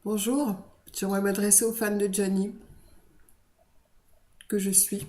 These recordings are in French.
Bonjour, j'aimerais m'adresser aux fans de Johnny que je suis.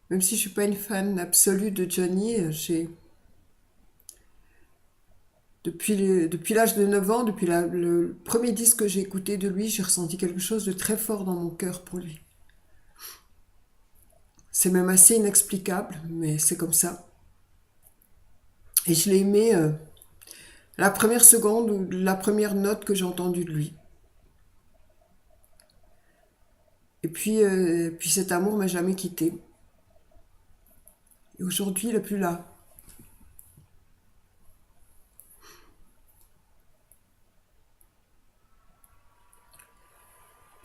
Même si je suis pas une fan absolue de Johnny, depuis l'âge de 9 ans, depuis le premier disque que j'ai écouté de lui, j'ai ressenti quelque chose de très fort dans mon cœur pour lui. C'est même assez inexplicable, mais c'est comme ça. Et je l'ai aimé la première seconde ou la première note que j'ai entendue de lui. Et puis cet amour m'a jamais quitté. Et aujourd'hui, il n'est plus là.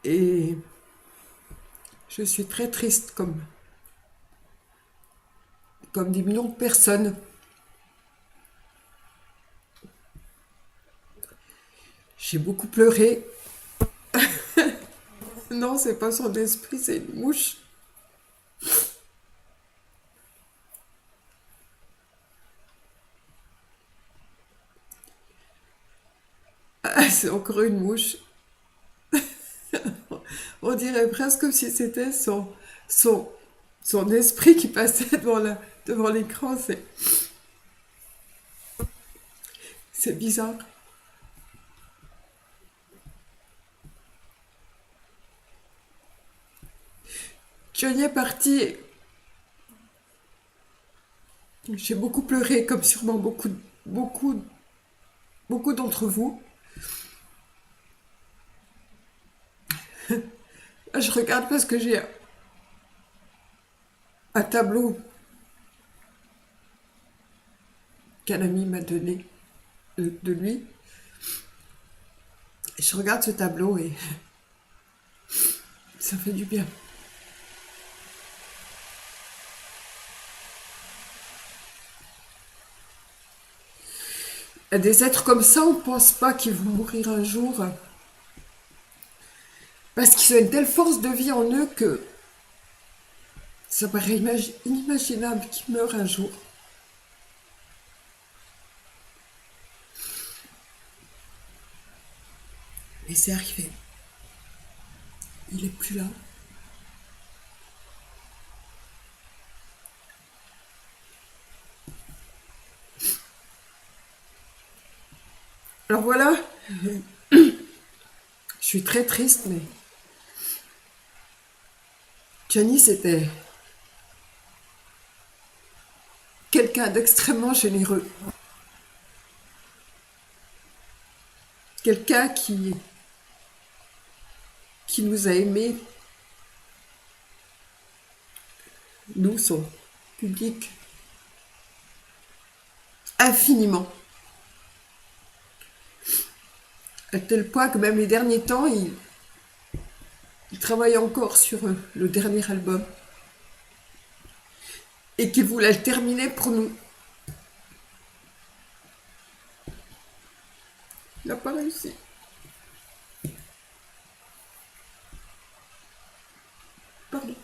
Et je suis très triste comme des millions de personnes. J'ai beaucoup pleuré. Non, c'est pas son esprit, c'est une mouche. Ah, c'est encore une mouche. On dirait presque comme si c'était son, son esprit qui passait devant l'écran. C'est bizarre. Johnny est parti. J'ai beaucoup pleuré, comme sûrement beaucoup, beaucoup d'entre vous. Je regarde parce que j'ai un tableau qu'un ami m'a donné de lui. Et je regarde ce tableau et ça fait du bien. Des êtres comme ça, on ne pense pas qu'ils vont mourir un jour parce qu'ils ont une telle force de vie en eux que ça paraît inimaginable qu'ils meurent un jour. Et c'est arrivé. Il est plus là. Alors voilà, je suis très triste, mais Johnny, c'était quelqu'un d'extrêmement généreux. Quelqu'un qui nous a aimés, nous, son public, infiniment. À tel point que même les derniers temps, il travaillait encore sur le dernier album. Et qu'il voulait le terminer pour nous. Il n'a pas réussi. Pardon.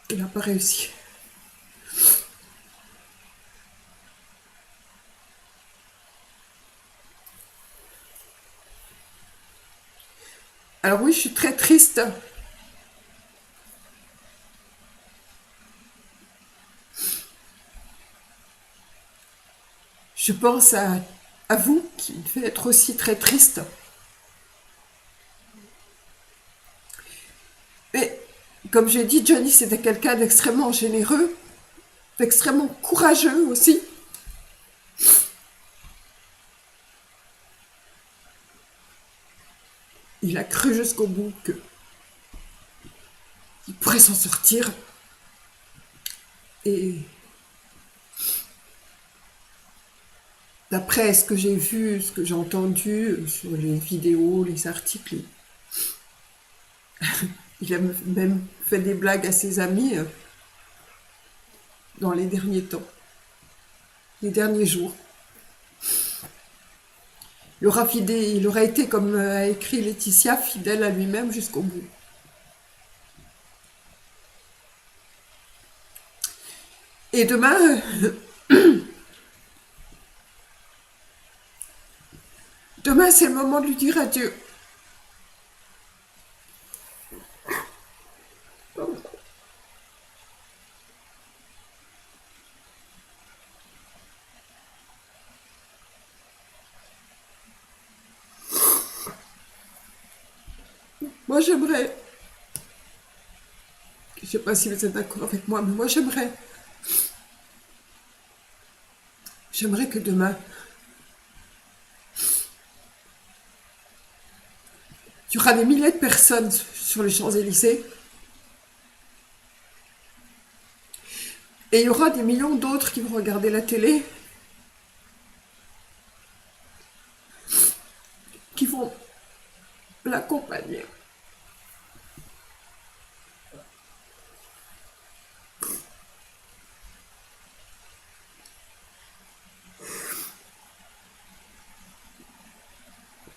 Il n'a pas réussi. Alors oui, je suis très triste. Je pense à vous qui me fait être aussi très triste. Mais comme j'ai dit, Johnny, c'était quelqu'un d'extrêmement généreux, d'extrêmement courageux aussi. Il a cru jusqu'au bout qu'il pourrait s'en sortir. Et d'après ce que j'ai vu, ce que j'ai entendu sur les vidéos, les articles, il a même fait des blagues à ses amis dans les derniers temps, les derniers jours. Il aura été, comme a écrit Laetitia, fidèle à lui-même jusqu'au bout. Et demain, demain c'est le moment de lui dire adieu. Moi j'aimerais, je ne sais pas si vous êtes d'accord avec moi, mais moi j'aimerais que demain, il y aura des milliers de personnes sur les Champs-Élysées et il y aura des millions d'autres qui vont regarder la télé, qui vont l'accompagner.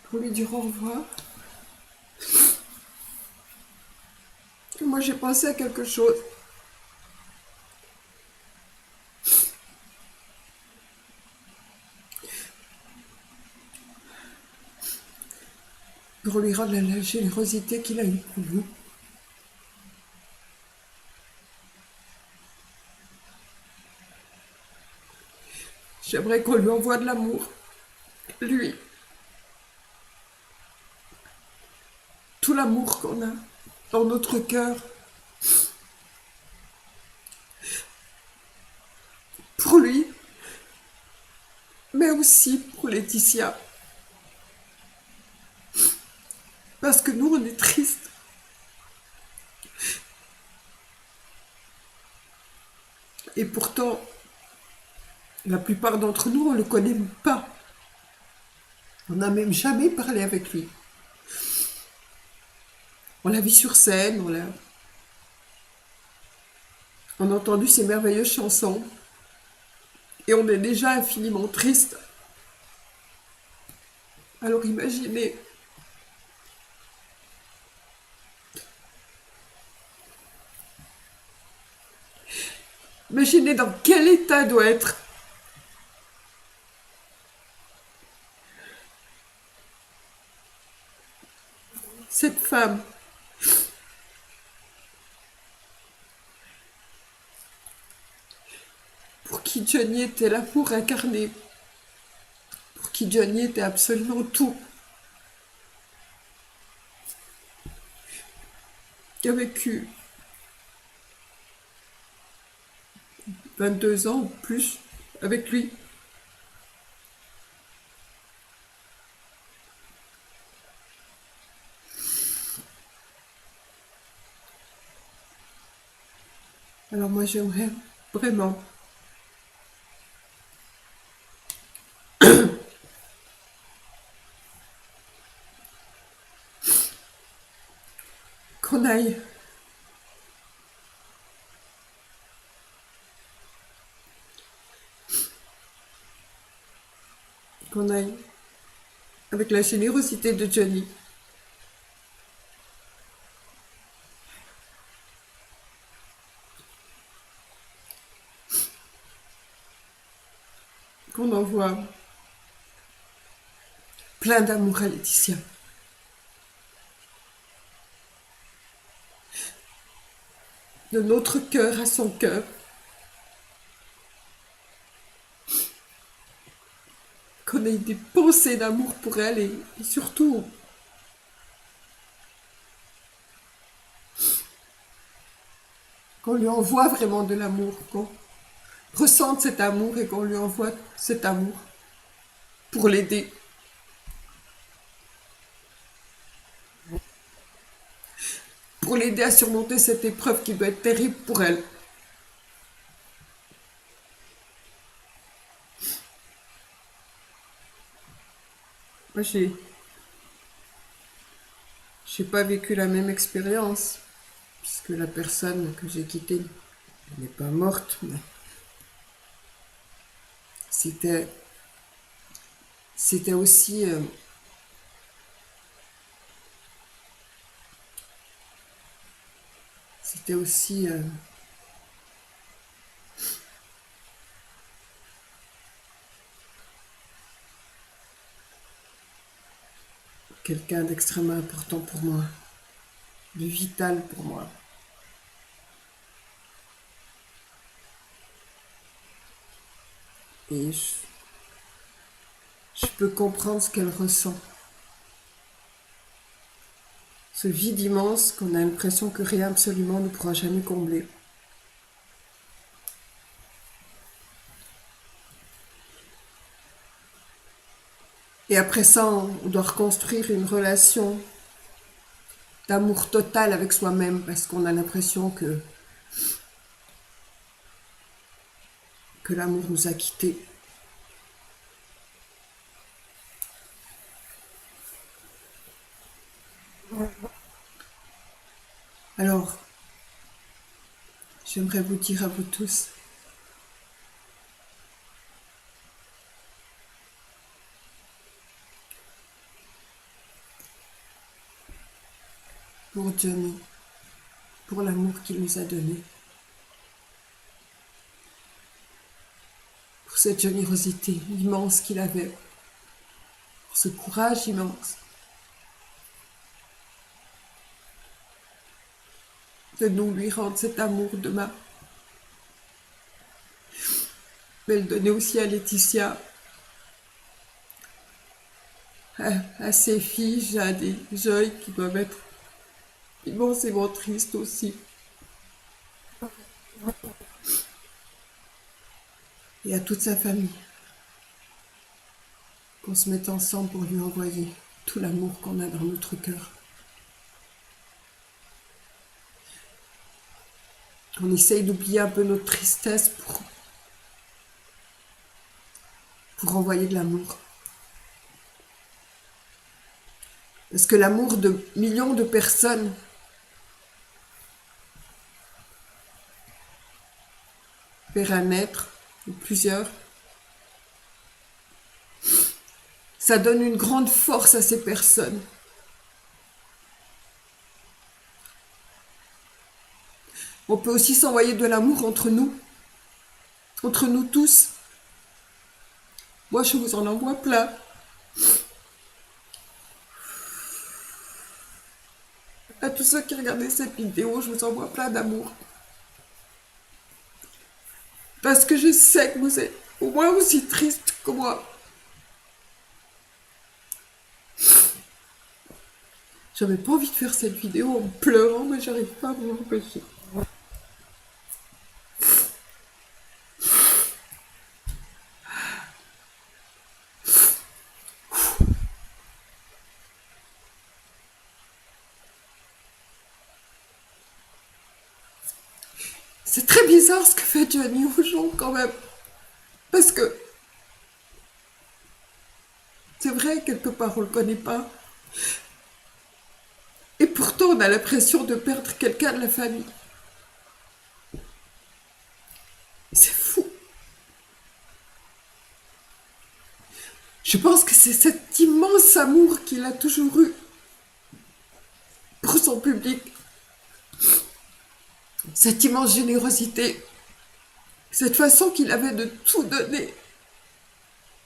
Pour lui dire au revoir. Et moi j'ai pensé à quelque chose. Pour lui rendre la générosité qu'il a eue pour vous. J'aimerais qu'on lui envoie de l'amour. Lui. Tout l'amour qu'on a dans notre cœur. Pour lui. Mais aussi pour Laetitia. Parce que nous, on est tristes. Et pourtant, la plupart d'entre nous, on ne le connaît pas. On n'a même jamais parlé avec lui. On l'a vu sur scène, on a entendu ses merveilleuses chansons. Et on est déjà infiniment triste. Alors imaginez dans quel état doit être cette femme pour qui Johnny était l'amour incarné, pour qui Johnny était absolument tout, qui a vécu 22 ans ou plus avec lui. Alors moi j'aimerais vraiment qu'on aille qu'on aille avec la générosité de Johnny, qu'on envoie plein d'amour à Laetitia. De notre cœur à son cœur. Qu'on ait des pensées d'amour pour elle et surtout qu'on lui envoie vraiment de l'amour, qu'on ressente cet amour et qu'on lui envoie cet amour pour l'aider. Pour l'aider à surmonter cette épreuve qui doit être terrible pour elle. Moi, j'ai pas vécu la même expérience, puisque la personne que j'ai quittée n'est pas morte, mais c'était, c'était aussi, c'était aussi quelqu'un d'extrêmement important pour moi, de vital pour moi. Et je peux comprendre ce qu'elle ressent. Ce vide immense qu'on a l'impression que rien absolument ne pourra jamais combler. Et après ça, on doit reconstruire une relation d'amour total avec soi-même parce qu'on a l'impression que l'amour nous a quittés. Alors, j'aimerais vous dire à vous tous, pour Johnny, pour l'amour qu'il nous a donné, pour cette générosité immense qu'il avait, pour ce courage immense de nous lui rendre cet amour demain, mais le donner aussi à Laetitia, à ses filles, Jade et Joy, qui doivent être immensément tristes aussi. Et à toute sa famille, qu'on se mette ensemble pour lui envoyer tout l'amour qu'on a dans notre cœur. Qu'on essaye d'oublier un peu notre tristesse pour envoyer de l'amour. Parce que l'amour de millions de personnes vers un être, ou plusieurs, ça donne une grande force à ces personnes. On peut aussi s'envoyer de l'amour entre nous tous. Moi, je vous en envoie plein. À tous ceux qui regardaient cette vidéo, je vous envoie plein d'amour. Parce que je sais que vous êtes au moins aussi triste que moi. J'avais pas envie de faire cette vidéo en pleurant, mais j'arrive pas à m'en empêcher. C'est très bizarre ce que fait Johnny aux gens quand même. Parce que c'est vrai, quelque part, on le connaît pas. Et pourtant, on a l'impression de perdre quelqu'un de la famille. C'est fou. Je pense que c'est cet immense amour qu'il a toujours eu pour son public. Cette immense générosité. Cette façon qu'il avait de tout donner.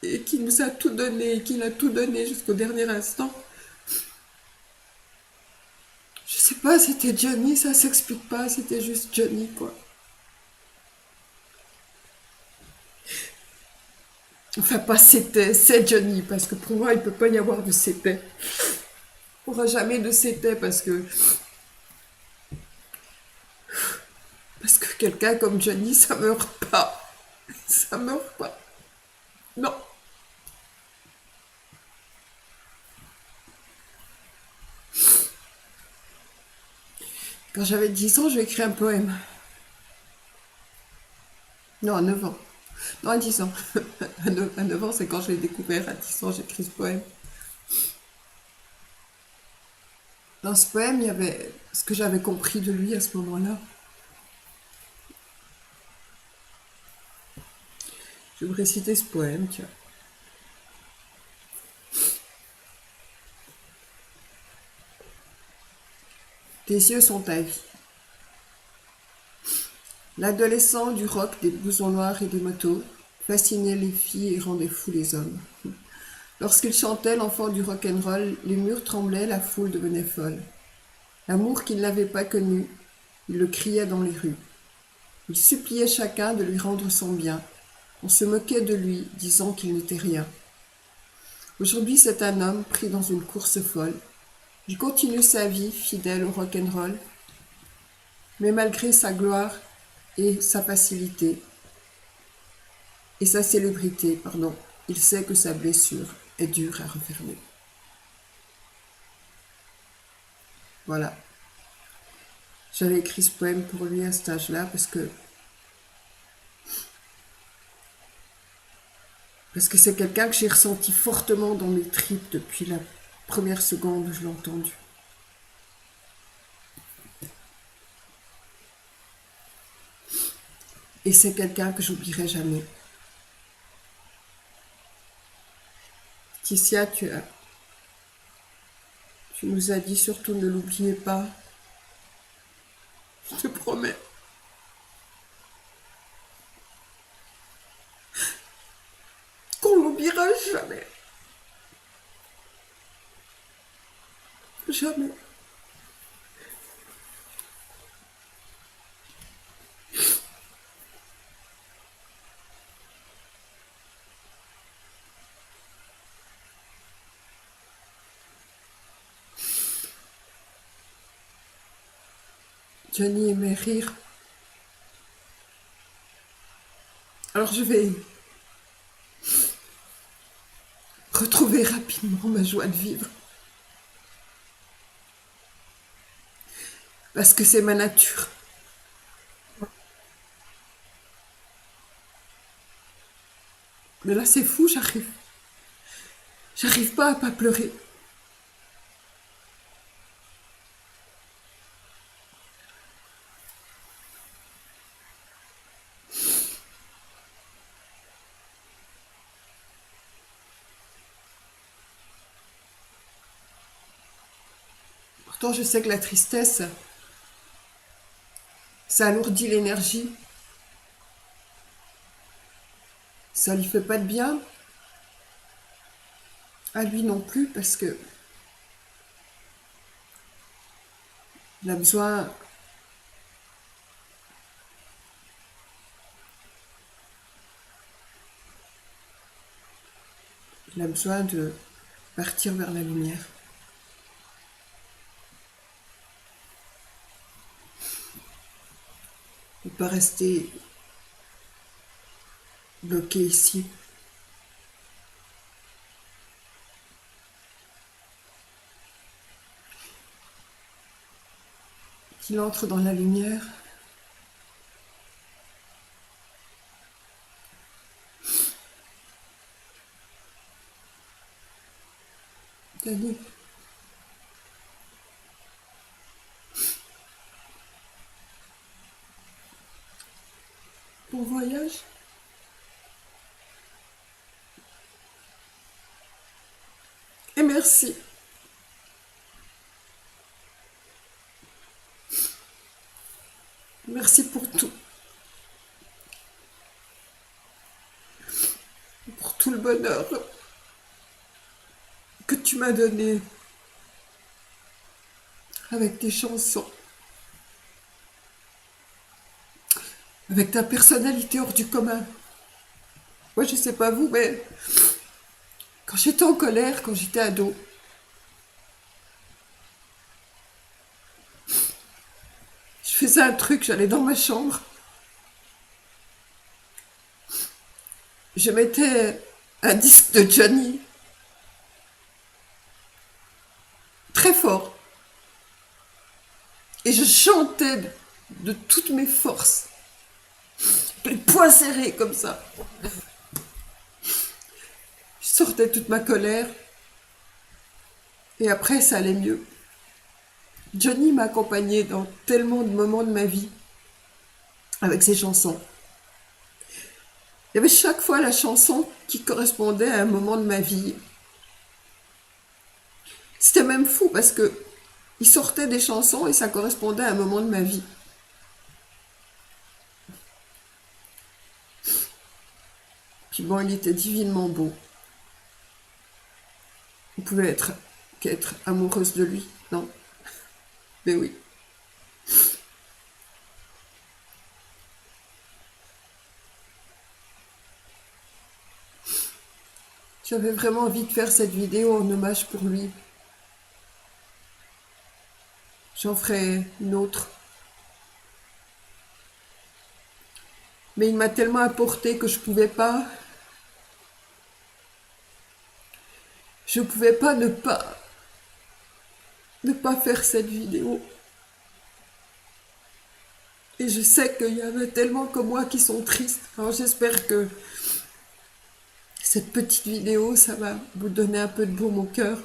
Et qu'il nous a tout donné, et qu'il a tout donné jusqu'au dernier instant. Je sais pas, c'était Johnny, ça s'explique pas, c'était juste Johnny, quoi. Enfin, pas c'était, c'est Johnny, parce que pour moi, il peut pas y avoir de c'était. Il n'y aura jamais de c'était, parce que quelqu'un comme Johnny, ça meurt pas. Ça meurt pas. Non. Quand j'avais 10 ans, j'ai écrit un poème. Non, à 9 ans. Non, à 10 ans. À 9 ans, c'est quand je l'ai découvert. À 10 ans, j'ai écrit ce poème. Dans ce poème, il y avait ce que j'avais compris de lui à ce moment-là. Je vais vous réciter ce poème, tiens. Tes yeux sont ta vie. L'adolescent du rock, des blousons noirs et des motos fascinait les filles et rendait fous les hommes. Lorsqu'il chantait l'enfant du rock'n'roll, les murs tremblaient, la foule devenait folle. L'amour qu'il n'avait pas connu, il le criait dans les rues. Il suppliait chacun de lui rendre son bien. On se moquait de lui, disant qu'il n'était rien. Aujourd'hui, c'est un homme pris dans une course folle. Il continue sa vie, fidèle au rock'n'roll, mais malgré sa gloire et sa facilité, et sa célébrité, pardon, il sait que sa blessure est dure à refermer. Voilà. J'avais écrit ce poème pour lui à cet âge-là parce que c'est quelqu'un que j'ai ressenti fortement dans mes tripes depuis la première seconde où je l'ai entendu. Et c'est quelqu'un que j'oublierai jamais. Ticia, tu nous as dit surtout ne l'oubliez pas. Je te promets. Qu'on l'oubliera jamais. Jamais. Johnny aimait rire. Alors je vais retrouver rapidement ma joie de vivre. Parce que c'est ma nature. Mais là c'est fou, j'arrive pas à pas pleurer. Pourtant je sais que la tristesse, ça alourdit l'énergie. Ça lui fait pas de bien. À lui non plus parce que il a besoin de partir vers la lumière. Ne pas rester bloqué ici. Qu'il entre dans la lumière. Allez. Bon voyage. Et merci. Merci pour tout. Pour tout le bonheur que tu m'as donné avec tes chansons. Avec ta personnalité hors du commun. Moi, je sais pas vous, mais quand j'étais en colère, quand j'étais ado, je faisais un truc, j'allais dans ma chambre, je mettais un disque de Johnny très fort et je chantais de toutes mes forces, les poings serrés comme ça. Je sortais toute ma colère et après ça allait mieux. Johnny m'a accompagné dans tellement de moments de ma vie avec ses chansons. Il y avait chaque fois la chanson qui correspondait à un moment de ma vie. C'était même fou parce que il sortait des chansons et ça correspondait à un moment de ma vie. Puis bon, il était divinement beau. On pouvait qu'être amoureuse de lui, non? Mais oui. J'avais vraiment envie de faire cette vidéo en hommage pour lui. J'en ferai une autre. Mais il m'a tellement apporté que je pouvais pas. Je pouvais pas ne pas faire cette vidéo. Et je sais qu'il y en a tellement comme moi qui sont tristes. Alors j'espère que cette petite vidéo, ça va vous donner un peu de baume au cœur.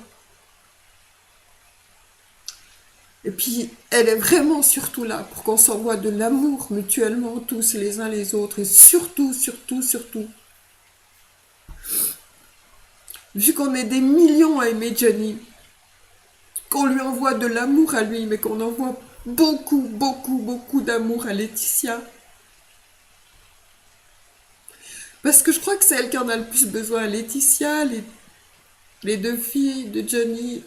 Et puis, elle est vraiment surtout là pour qu'on s'envoie de l'amour mutuellement, tous les uns les autres. Et surtout, surtout, surtout, vu qu'on est des millions à aimer Johnny, qu'on lui envoie de l'amour à lui, mais qu'on envoie beaucoup, beaucoup, beaucoup d'amour à Laetitia. Parce que je crois que c'est elle qui en a le plus besoin. Laetitia, les deux filles de Johnny,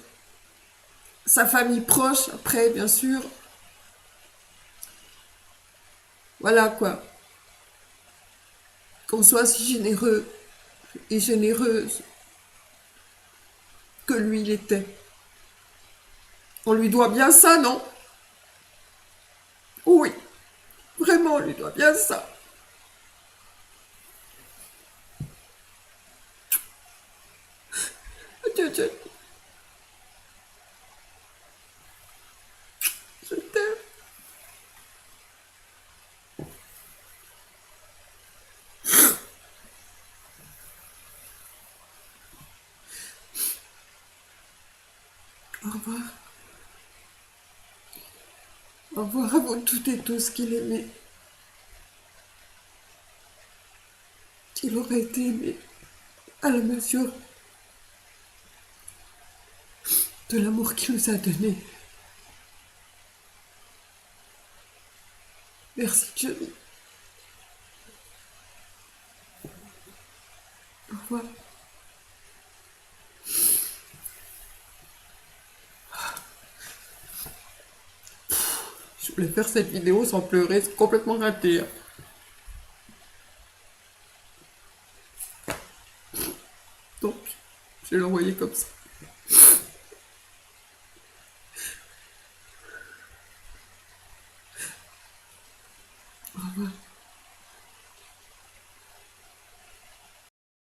sa famille proche, après, bien sûr. Voilà quoi. Qu'on soit si généreux et généreuse que lui il était. On lui doit bien ça, non? Oui, vraiment, on lui doit bien ça. Adieu, Johnny, je t'aime. Au revoir. Au revoir à vous toutes et tous qu'il aimait. Il aurait été aimé à la mesure de l'amour qu'il nous a donné. Merci, Johnny. Au revoir. Je voulais faire cette vidéo sans pleurer, c'est complètement raté. Donc, je vais l'envoyer comme ça. Au revoir.